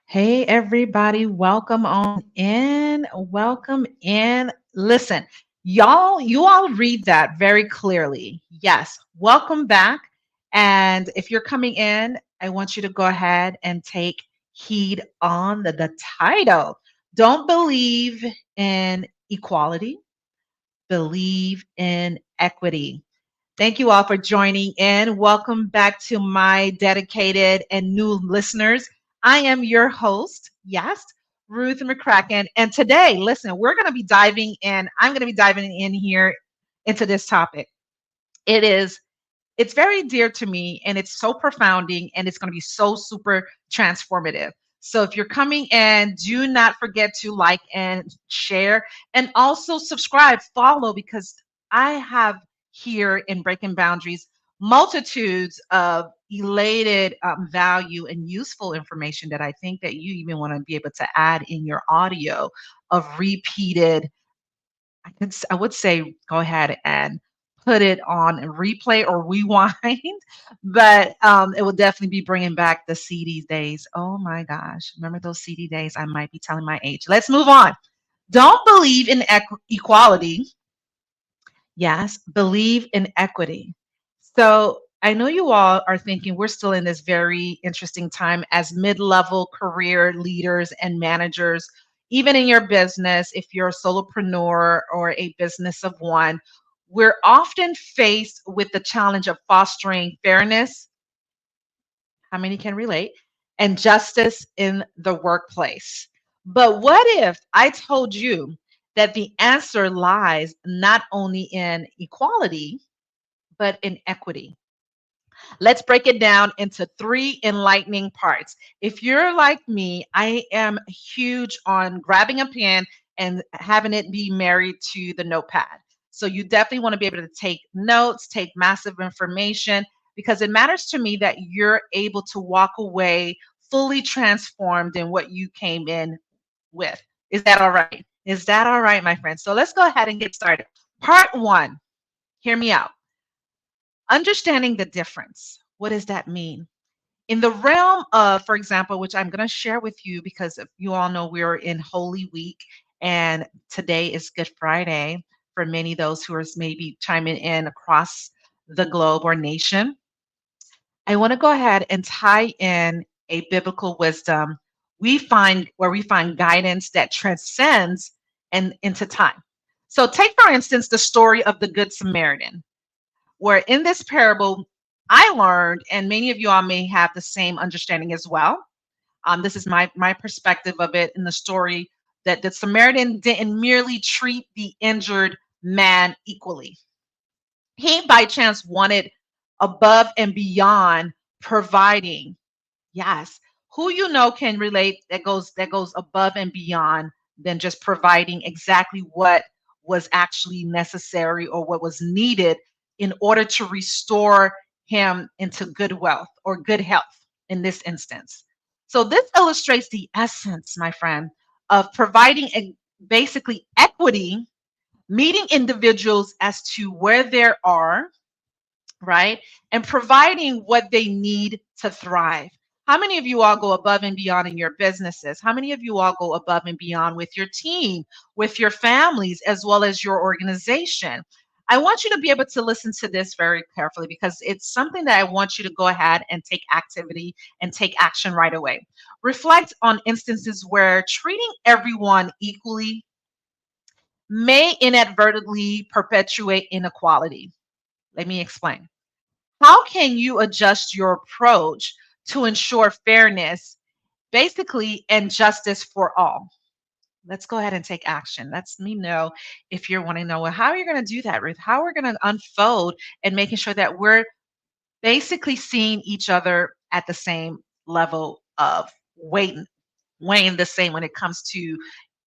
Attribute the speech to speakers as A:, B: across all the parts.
A: Hey, everybody, welcome on in. Welcome in. Listen, you all read that very clearly. Yes, welcome back. And if you're coming in, I want you to go ahead and take heed on the title. Don't believe in equality, believe in equity. Thank you all for joining in. Welcome back to my dedicated and new listeners. I am your host, yes, Ruth McCracken. And today, listen, we're going to be diving in. I'm going to be diving in here into this topic. It is it's very dear to me and it's so profounding and it's going to be so super transformative. So if you're coming in, do not forget to like and share and also subscribe, follow, because I have here in Breaking Boundaries multitudes of elated value and useful information that I think that you even want to be able to add in your audio of repeated. I would say go ahead and put it on a replay or rewind, but it will definitely be bringing back the CD days. Oh my gosh, remember those CD days? I might be telling my age. Let's move on. Don't believe in equality. Yes, believe in equity. So I know you all are thinking we're still in this very interesting time as mid-level career leaders and managers, even in your business, if you're a solopreneur or a business of one, we're often faced with the challenge of fostering fairness, how many can relate, and justice in the workplace. But what if I told you that the answer lies not only in equality, but in equity? Let's break it down into three enlightening parts. If you're like me, I am huge on grabbing a pen and having it be married to the notepad. So you definitely want to be able to take notes, take massive information, because it matters to me that you're able to walk away fully transformed in what you came in with. Is that all right? Is that all right, my friends? So let's go ahead and get started. Part one, hear me out. Understanding the difference. What does that mean? In the realm of, for example, which I'm going to share with you because you all know we're in Holy Week and today is Good Friday for many of those who are maybe chiming in across the globe or nation. I want to go ahead and tie in a biblical wisdom we find guidance that transcends and into time. So take for instance the story of the Good Samaritan, where in this parable, I learned, and many of you all may have the same understanding as well. This is my perspective of it in the story that the Samaritan didn't merely treat the injured man equally. He by chance wanted above and beyond providing. Yes, who you know can relate that goes above and beyond than just providing exactly what was actually necessary or what was needed in order to restore him into good wealth or good health in this instance. So this illustrates the essence, my friend, of providing basically equity, meeting individuals as to where they are, right? And providing what they need to thrive. How many of you all go above and beyond in your businesses? How many of you all go above and beyond with your team, with your families, as well as your organization? I want you to be able to listen to this very carefully because it's something that I want you to go ahead and take activity and take action right away. Reflect on instances where treating everyone equally may inadvertently perpetuate inequality. Let me explain. How can you adjust your approach to ensure fairness, basically, and justice for all? Let's go ahead and take action. Let me know if you're wanting to know, well, how are you going to do that, Ruth? How are we going to unfold and making sure that we're basically seeing each other at the same level of weighing the same when it comes to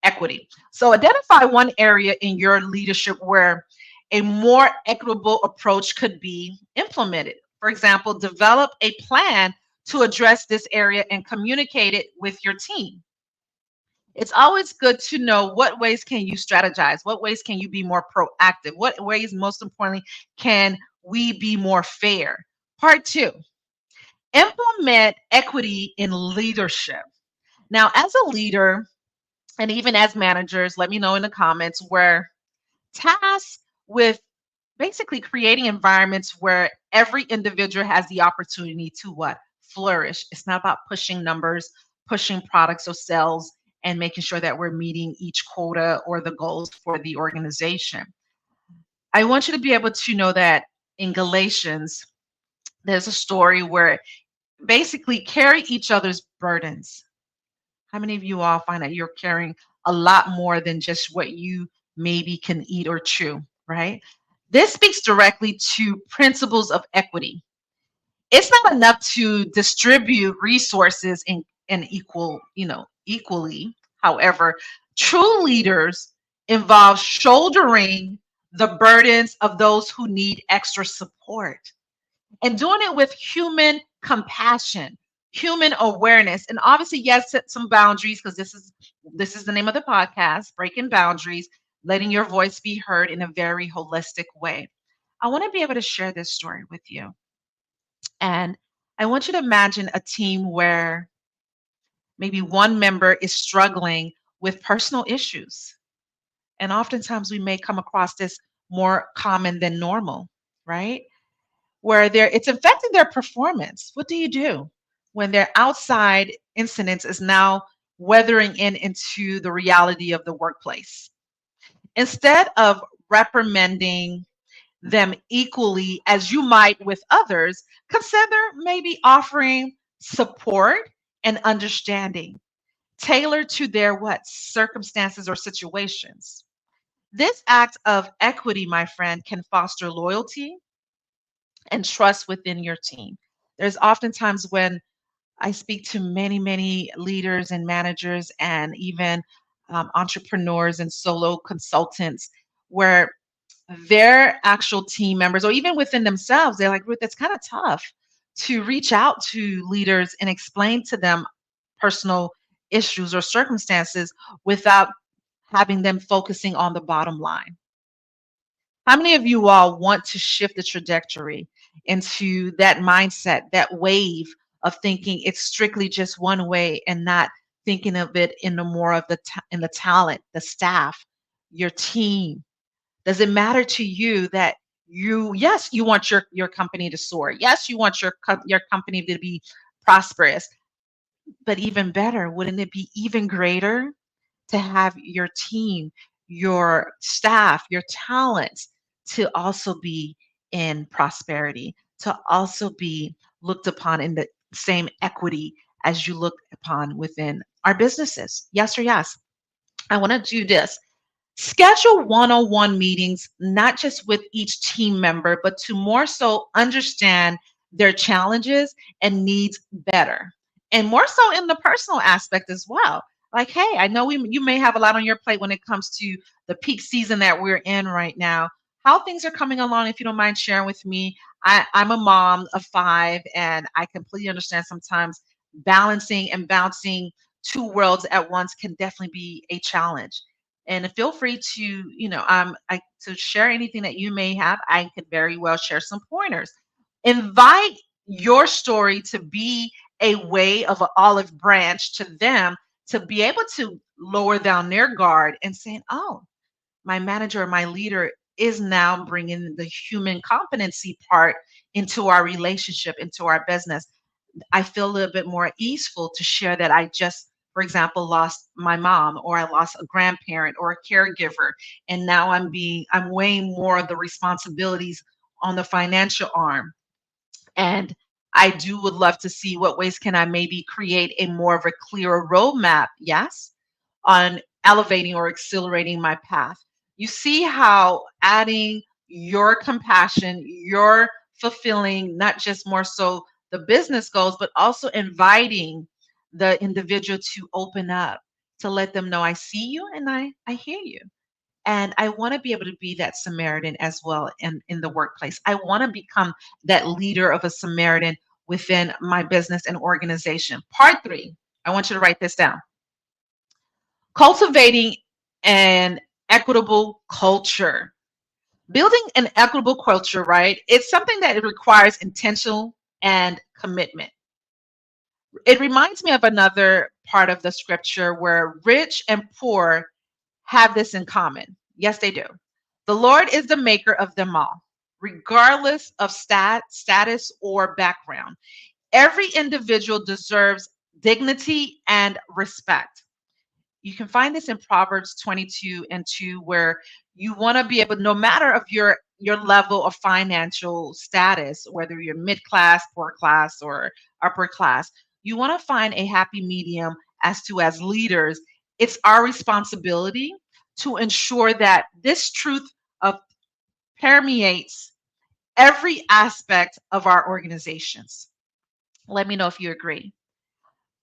A: equity. So identify one area in your leadership where a more equitable approach could be implemented. For example, develop a plan to address this area and communicate it with your team. It's always good to know what ways can you strategize, what ways can you be more proactive, what ways, most importantly, can we be more fair. Part two, implement equity in leadership. Now, as a leader and even as managers, let me know in the comments where tasked with basically creating environments where every individual has the opportunity to what? Flourish. It's not about pushing numbers, pushing products or sales, and making sure that we're meeting each quota or the goals for the organization. I want you to be able to know that in Galatians, there's a story where basically carry each other's burdens. How many of you all find that you're carrying a lot more than just what you maybe can eat or chew, right? This speaks directly to principles of equity. It's not enough to distribute resources in equally. However, true leaders involve shouldering the burdens of those who need extra support and doing it with human compassion, human awareness, and obviously, yes, set some boundaries because this is the name of the podcast, breaking boundaries, letting your voice be heard in a very holistic way. I want to be able to share this story with you, and I want you to imagine a team where maybe one member is struggling with personal issues, and oftentimes we may come across this more common than normal, right? Where it's affecting their performance. What do you do when their outside incidents is now weathering into the reality of the workplace? Instead of reprimanding them equally as you might with others, consider maybe offering support and understanding tailored to their what circumstances or situations. This act of equity, my friend, can foster loyalty and trust within your team. There's oftentimes when I speak to many, many leaders and managers and even entrepreneurs and solo consultants where their actual team members, or even within themselves, they're like, Ruth, it's kind of tough to reach out to leaders and explain to them personal issues or circumstances without having them focusing on the bottom line. How many of you all want to shift the trajectory into that mindset, that wave of thinking it's strictly just one way and not thinking of it in the more of in the talent, the staff, your team? Does it matter to you that yes, you want your company to soar. Yes, you want your company to be prosperous, but even better, wouldn't it be even greater to have your team, your staff, your talents to also be in prosperity, to also be looked upon in the same equity as you look upon within our businesses? Yes or yes? I want to do this. Schedule one-on-one meetings, not just with each team member, but to more so understand their challenges and needs better. And more so in the personal aspect as well. Like, hey, I know you may have a lot on your plate when it comes to the peak season that we're in right now. How things are coming along, if you don't mind sharing with me. I'm a mom of five, and I completely understand sometimes balancing and bouncing two worlds at once can definitely be a challenge. And feel free to to share anything that you may have. I could very well share some pointers. Invite your story to be a way of an olive branch to them, to be able to lower down their guard and saying, oh, my manager or my leader is now bringing the human competency part into our relationship, into our business. I feel a little bit more easeful to share that I just, for example, lost my mom, or I lost a grandparent or a caregiver, and now I'm weighing more of the responsibilities on the financial arm. And I do would love to see what ways can I maybe create a more of a clearer roadmap, yes, on elevating or accelerating my path. You see how adding your compassion, your fulfilling not just more so the business goals, but also inviting the individual to open up, to let them know I see you and I hear you. And I want to be able to be that Samaritan as well in the workplace. I want to become that leader of a Samaritan within my business and organization. Part three, I want you to write this down. Cultivating an equitable culture. Building an equitable culture, right? It's something that it requires intentional and commitment. It reminds me of another part of the scripture where rich and poor have this in common. Yes, they do. The Lord is the maker of them all, regardless of status or background. Every individual deserves dignity and respect. You can find this in Proverbs 22 and 2, where you want to be able, no matter of your level of financial status, whether you're mid class, poor class, or upper class, you want to find a happy medium as leaders. It's our responsibility to ensure that this truth of permeates every aspect of our organizations. Let me know if you agree.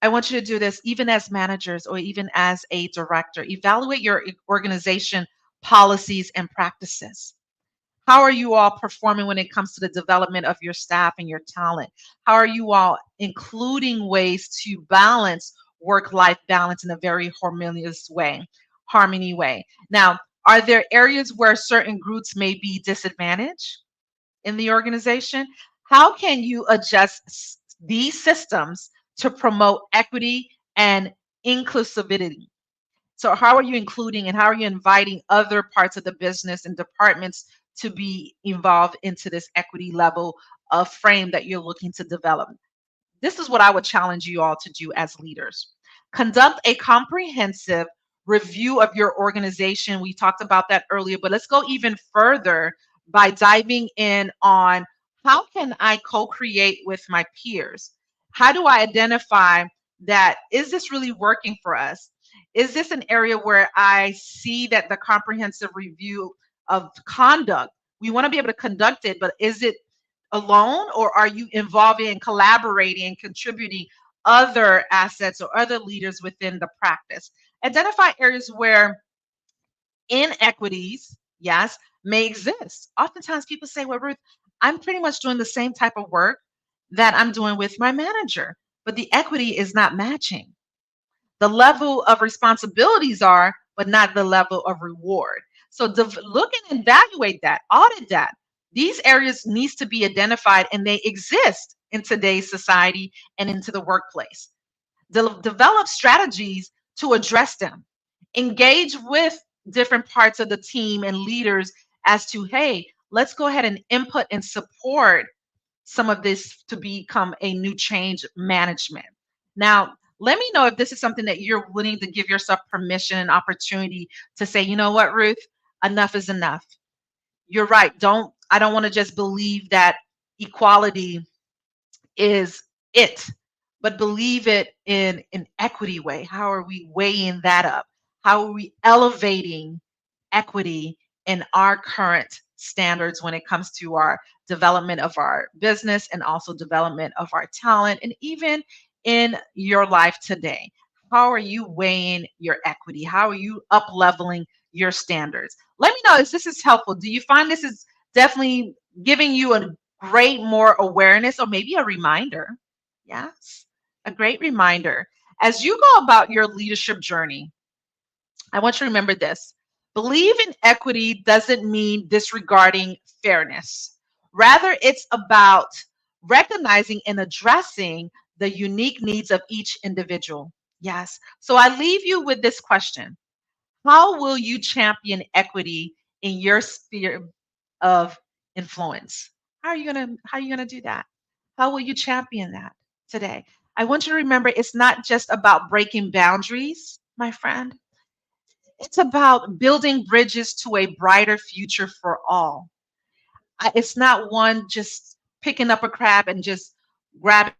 A: I want you to do this even as managers or even as a director. Evaluate your organization policies and practices. How are you all performing when it comes to the development of your staff and your talent? How are you all including ways to balance work life balance in a very harmony way? Now, are there areas where certain groups may be disadvantaged in the organization? How can you adjust these systems to promote equity and inclusivity? So, how are you including and how are you inviting other parts of the business and departments to be involved into this equity level of frame that you're looking to develop? This is what I would challenge you all to do as leaders. Conduct a comprehensive review of your organization. We talked about that earlier, but let's go even further by diving in on how can I co-create with my peers? How do I identify that is this really working for us? Is this an area where I see that the comprehensive review of conduct, we want to be able to conduct it, but is it alone or are you involving and collaborating and contributing other assets or other leaders within the practice? Identify areas where inequities, yes, may exist. Oftentimes people say, well, Ruth, I'm pretty much doing the same type of work that I'm doing with my manager, but the equity is not matching. The level of responsibilities are, but not the level of reward. So look and evaluate that, audit that. These areas needs to be identified and they exist in today's society and into the workplace. Develop strategies to address them. Engage with different parts of the team and leaders as to, hey, let's go ahead and input and support some of this to become a new change management. Now, let me know if this is something that you're willing to give yourself permission and opportunity to say, you know what, Ruth, enough is enough. You're right. I don't want to just believe that equality is it, but believe it in an equity way. How are we weighing that up? How are we elevating equity in our current standards when it comes to our development of our business and also development of our talent and even in your life today? How are you weighing your equity? How are you up leveling your standards? Let me know if this is helpful. Do you find this is definitely giving you a great more awareness or maybe a reminder? Yes, a great reminder. As you go about your leadership journey, I want you to remember this. Believe in equity doesn't mean disregarding fairness. Rather, it's about recognizing and addressing the unique needs of each individual. Yes. So I leave you with this question. How will you champion equity in your sphere of influence? How are you gonna do that? How will you champion that today? I want you to remember it's not just about breaking boundaries, my friend. It's about building bridges to a brighter future for all. It's not one just picking up a crab and just grabbing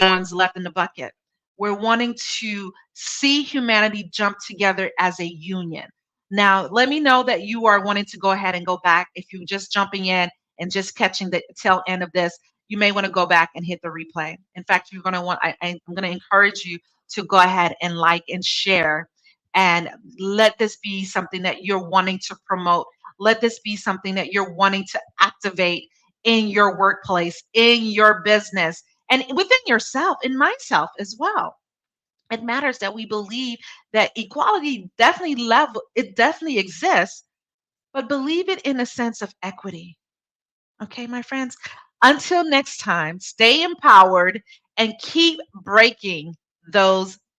A: ones left in the bucket. We're wanting to see humanity jump together as a union. Now, let me know that you are wanting to go ahead and go back. If you're just jumping in and just catching the tail end of this, you may want to go back and hit the replay. In fact, you're going to I'm going to encourage you to go ahead and like and share and let this be something that you're wanting to promote. Let this be something that you're wanting to activate in your workplace, in your business, and within yourself, in myself as well. It matters that we believe that equality it definitely exists, but believe it in a sense of equity. Okay, my friends, Until next time, stay empowered and keep breaking those